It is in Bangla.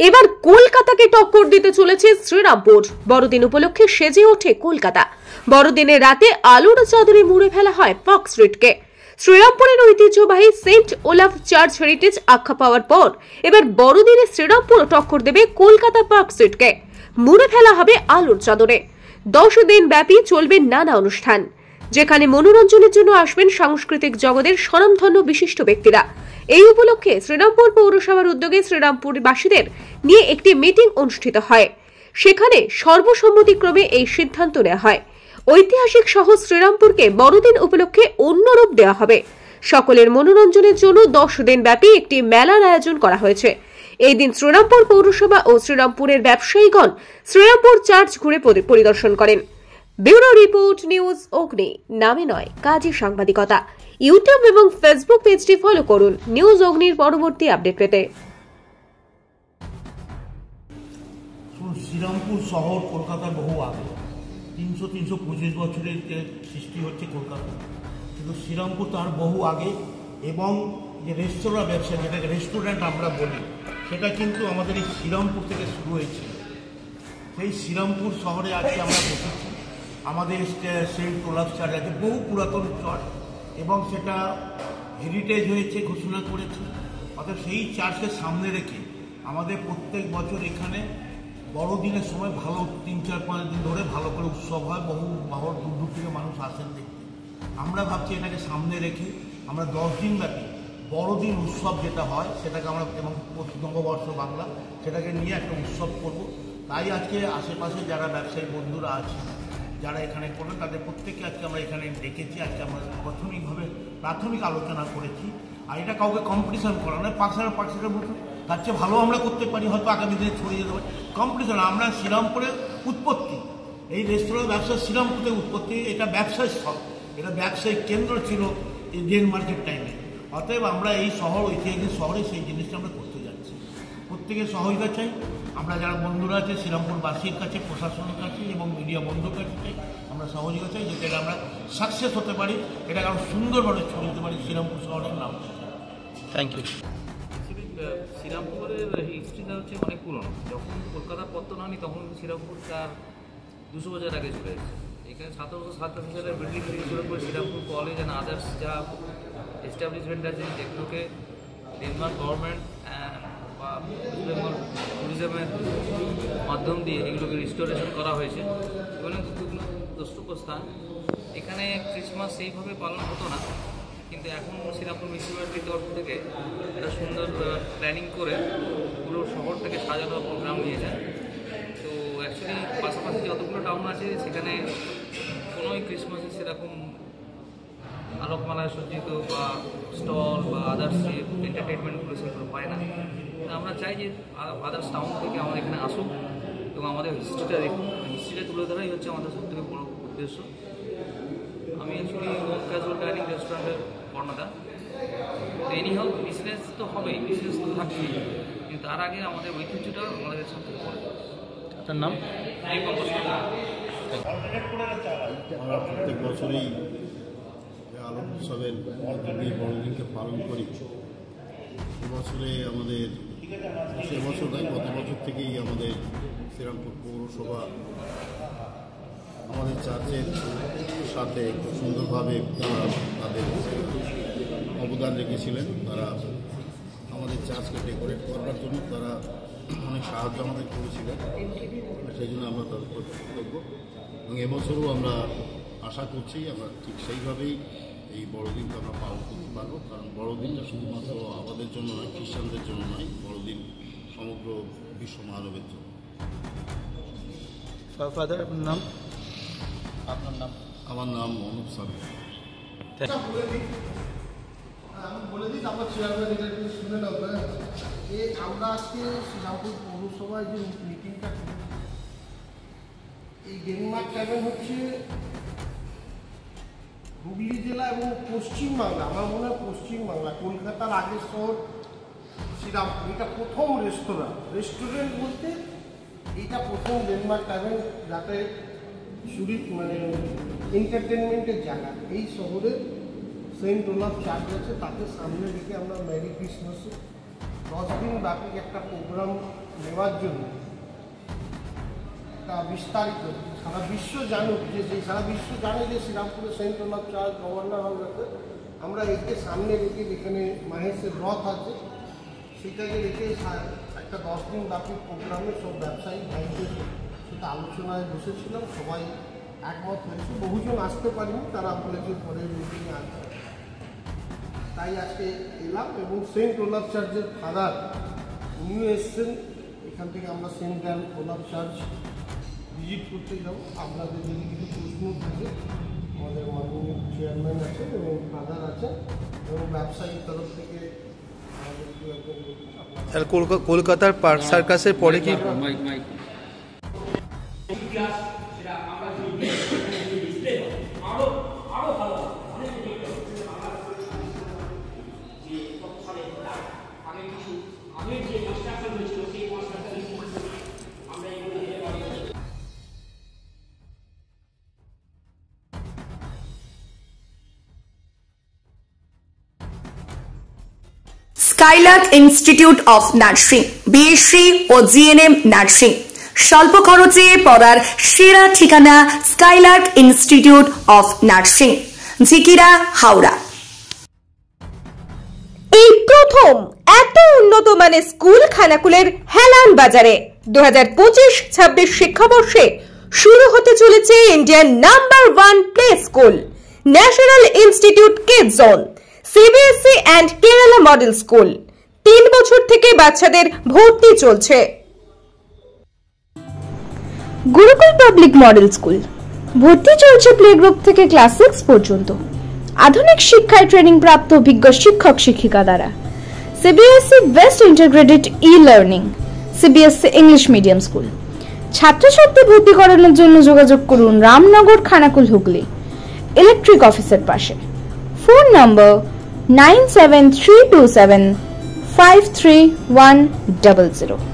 এবার কলকাতাকে টক্কর দিতে চলেছে শ্রীরামপুর। বড়দিন উপলক্ষে সেজে ওঠে কলকাতা। বড়দিনের রাতে আলোর চাদরে মুড়ে ফেলা হয় পার্ক স্ট্রিটকে। শ্রীরামপুরের ঐতিহ্যবাহী সেন্ট ওলাফ চার্চ হেরিটেজ আখ্যা পাওয়ার পর এবার বড়দিনে শ্রীরামপুর টক্কর দেবে কলকাতা পার্ক স্ট্রিটকে। মুড়ে ফেলা হবে আলোর চাদরে। 10 দিন ব্যাপী চলবে নানা অনুষ্ঠান, যেখানে মনোরঞ্জনের জন্য আসবেন সাংস্কৃতিক জগতের স্বনামধন্য বিশিষ্ট ব্যক্তিরা। এই উপলক্ষে শ্রীরামপুর পৌরসভার উদ্যোগে শ্রীরামপুরবাসীদের নিয়ে একটি মিটিং অনুষ্ঠিত হয়। সেখানে সর্বসম্মতিক্রমে এই সিদ্ধান্ত নেওয়া হয়, ঐতিহাসিক শহর শ্রীরামপুরকে বড়দিন উপলক্ষে অন্য রূপ দেওয়া হবে। সকলের মনোরঞ্জনের জন্য 10 দিন ব্যাপী একটি মেলার আয়োজন করা হয়েছে। এই দিন শ্রীরামপুর পৌরসভা ও শ্রীরামপুরের ব্যবসায়ীগণ শ্রীরামপুর চার্চ ঘুরে পরিদর্শন করেন। ব্যুরো রিপোর্ট, নিউজ অগ্নি। নামে নয়, কাজে সাংবাদিকতা। ইউটিউব এবং ফেসবুক পেজটি ফলো করুন নিউজ অগ্নির পরবর্তী আপডেট পেতে। শ্রীরামপুর শহর কলকাতার বহু আগে, 300-325 বছরের সৃষ্টি হচ্ছে কলকাতা, কিন্তু শ্রীরামপুর তার বহু আগে। এবং যে রেস্তোরাঁ ব্যবসা, যেটাকে রেস্টুরেন্ট আমরা বলি, সেটা কিন্তু আমাদের এই শ্রীরামপুর থেকে শুরু হয়েছিল। সেই শ্রীরামপুর শহরে আজকে আমরা বসেছি। আমাদের সেন্ট ওলাফ চার্চ আছে, বহু পুরাতন চার্চ, এবং সেটা হেরিটেজ হয়েছে, ঘোষণা করেছে। অর্থাৎ সেই চার্চকে সামনে রেখে আমাদের প্রত্যেক বছর এখানে বড়দিনের সময় ভালো 3-4-5 দিন ধরে ভালো করে উৎসব হয়। বহু দূর দূর থেকে মানুষ আসেন দেখতে। আমরা ভাবছি এটাকে সামনে রেখে আমরা 10 দিন ব্যাপী বড়দিন উৎসব যেটা হয় সেটাকে আমরা, এবং নববর্ষ বাংলা, সেটাকে নিয়ে একটা উৎসব করব। তাই আজকে আশেপাশে যারা ব্যবসায়ী বন্ধুরা আছে, যারা এখানে করেন, তাদের প্রত্যেককে আজকে আমরা এখানে ডেকেছি। আজকে আমরা প্রাথমিক আলোচনা করেছি। আর এটা কাউকে কম্পিটিশন করা নয়, পার্সেন্টের মতো তার চেয়ে ভালো আমরা করতে পারি, হয়তো আগামী দিনে ছড়িয়ে যেতে পারি। কম্পিটিশন, আমরা শ্রীরামপুরের উৎপত্তি, এই রেস্তোরাঁ ব্যবসা শ্রীরামপুরের উৎপত্তি। এটা ব্যবসায়ী স্থল, এটা ব্যবসায়িক কেন্দ্র ছিল এই ডেন মার্কেট টাইমে। অতএব আমরা এই শহর, ঐতিহাসিক শহরে সেই জিনিসটা আমরা করতে যাচ্ছি। প্রত্যেকের সহযোগিতা চাই। আমরা যারা বন্ধুরা আছে শ্রীরামপুরবাসীর কাছে, প্রশাসনের কাছে এবং মিডিয়া বন্ধুর কাছে চাই, আমরা সহযোগিতা চাই, যাতে আমরা সাকসেস হতে পারি, এটাকে আরও সুন্দরভাবে ছড়িয়ে দিতে পারি শ্রীরামপুর শহরের নাম। Thank you. শ্রীরামপুরের হিস্ট্রিটা হচ্ছে অনেক পুরনো। যখন কলকাতার পত্তন হয়নি তখন শ্রীরামপুর তার 200 বছর আগে চলে এসেছে। এখানে 1787 সালের বিল্ডিং থেকে শুরু করে শ্রীরামপুর কলেজ অ্যান্ড আদার্স যা এস্টাবলিশমেন্ট আছে, যেগুলোকে ডেনমার্ক গভর্নমেন্ট বা ওয়েস্ট বেঙ্গল ট্যুরিজমের মাধ্যম দিয়ে এগুলোকে রিস্টোরেশন করা হয়েছে। এবং দুগুলো দ্রষ্টব্য স্থান। এখানে ক্রিসমাস সেইভাবে পালন হতো না, কিন্তু এখন শ্রীরামপুর মিউনিসিপ্যালিটির তরফ থেকে একটা সুন্দর প্ল্যানিং করে পুরো শহরটাকে সাজানোর প্রোগ্রাম নিয়েছেন। তো অ্যাকচুয়ালি পাশাপাশি যতগুলো টাউন আছে সেখানে কোনোই ক্রিসমাসে সেরকম আলোকমালায় সজ্জিত বা স্টল বা আদার্স যে এন্টারটেনমেন্টগুলো সেগুলো হয় না। আমরা চাই যে আদার্স টাউন থেকে আমাদের এখানে আসুক এবং আমাদের হিস্ট্রিটা দেখুন। হিস্ট্রিটা তুলে ধরাই হচ্ছে আমাদের সবথেকে বড় উদ্দেশ্য। আমি অ্যাকচুয়ালি হোম ক্যাজুয়াল ডাইনিং রেস্টুরেন্টের কর্ণধার। তো এনিহাও বিজনেস তো হবেই, বিজনেস তো থাকবেই, কিন্তু তার আগে আমাদের ঐতিহ্যটা আমাদের সাথে পড়ে। আপনার নাম? আমরা প্রত্যেক বছরই আলোক উৎসবের বড়দিনকে পালন করি। এবছরে আমাদের, এবছর নয়, গত বছর থেকেই আমাদের শ্রীরামপুর পৌরসভা আমাদের চার্চের সাথে খুব সুন্দরভাবে তারা তাদের অবদান রেখেছিলেন। তারা আমাদের চার্চকে ডেকোরেট করবার জন্য তারা অনেক সাহায্য আমাদের করেছিলেন। সেই জন্য আমরা তাদের প্রতি কৃতজ্ঞ। এবং এবছরও আমরা আশা করছি আমরা ঠিক সেইভাবেই এই বড়দিনকে আমরা পালন করতে পারবো। কারণ বড়দিনটা শুধুমাত্র আমাদের জন্য নয়, খ্রিস্টানদের জন্য নয়, বড়দিন সমগ্র বিশ্ব মানবের জন্য। ফাদার, আপনার নাম? আপনার নাম? আমার নাম অনুপ সামি। আমি বলে দিই, তারপর শুনে নেব। আমরা আজকে শ্রীরামপুর পৌরসভায় যে মিটিংটা করি, এই ডেনমার্ক ট্যাভেন হচ্ছে হুগলি জেলা এবং পশ্চিমবাংলা, আমার মনে হয় পশ্চিমবাংলা, কলকাতার আগের শহর শ্রীরামপুর। এটা প্রথম রেস্টুরেন্ট বলতে এইটা প্রথম ডেনমার্ক ট্যাভেন, যাতে মানে এন্টারটেনমেন্টের জায়গা। এই শহরের সেন্ট ওলাফ চার্চ আছে, তাকে সামনে রেখে আমরা মেরি ক্রিসমাসে 10 দিন ব্যাপী একটা প্রোগ্রাম নেওয়ার জন্য একটা বিস্তারিত সারা বিশ্ব জানুক, যে সারা বিশ্ব জানে যে শ্রীরামপুরের সেন্ট ওলাফ চার্চ গভর্নর হল আমরা একে সামনে রেখে যেখানে মাহেশের রথ আছে সেটাকে রেখে একটা 10 দিন ব্যাপী প্রোগ্রামে সব ব্যবসায়ী ভাইদের সেটা আলোচনায় বসেছিলাম, সবাই একমত হয়েছে। বহুজন আসতে পারেনি, তারা বলেছে পরের মিটিংয়ে আসবে, তাই আজকে এলাম। এবং সেন্ট ওলাফ চার্চের ফাদার উনিও এসছেন, এখান থেকে আমরা সেন্ট ওলাফ চার্চ ভিজিট করতে যাব। আপনাদের যদি কিছু প্রশ্ন থাকে আমাদের মাননীয় চেয়ারম্যান আছেন এবং ফাদার আছেন এবং ব্যবসায়ীর তরফ থেকে আমাদের কেউ একজন কলকাতার পার্ক সার্কাসের পরে কি Skylark Institute of Nursing, BSc ও জিএনএম নার্সিং, স্বল্প খরচে পড়ার সেরা ঠিকানা Skylark Institute of Nursing, Jhikira, Howrah. এই প্রথম এত উন্নত মানের স্কুল খানাকুলের হেলান বাজারে 2025-26 শিক্ষাবর্ষে শুরু হতে চলেছে Indian number 1 play school, National Institute Kids Zone, CBSE and Kerala model school. 3 বছর থেকে বাচ্চাদের ভর্তি চলছে। গুরুকুল পাবলিক মডেল স্কুল, ভর্তি চলছে প্লে গ্রুপ থেকে ক্লাস 6 পর্যন্ত। আধুনিক শিক্ষায় ট্রেনিং প্রাপ্ত অভিজ্ঞ শিক্ষক শিক্ষিকা দ্বারা। CBSE best integrated e-learning, CBSE English medium school. ছাত্রছাত্রী ভর্তি করানোর জন্য যোগাযোগ করুন রামনগর, খানাকুল, হুগলি, ইলেকট্রিক অফিসের পাশে। ফোন নম্বর 9732753100।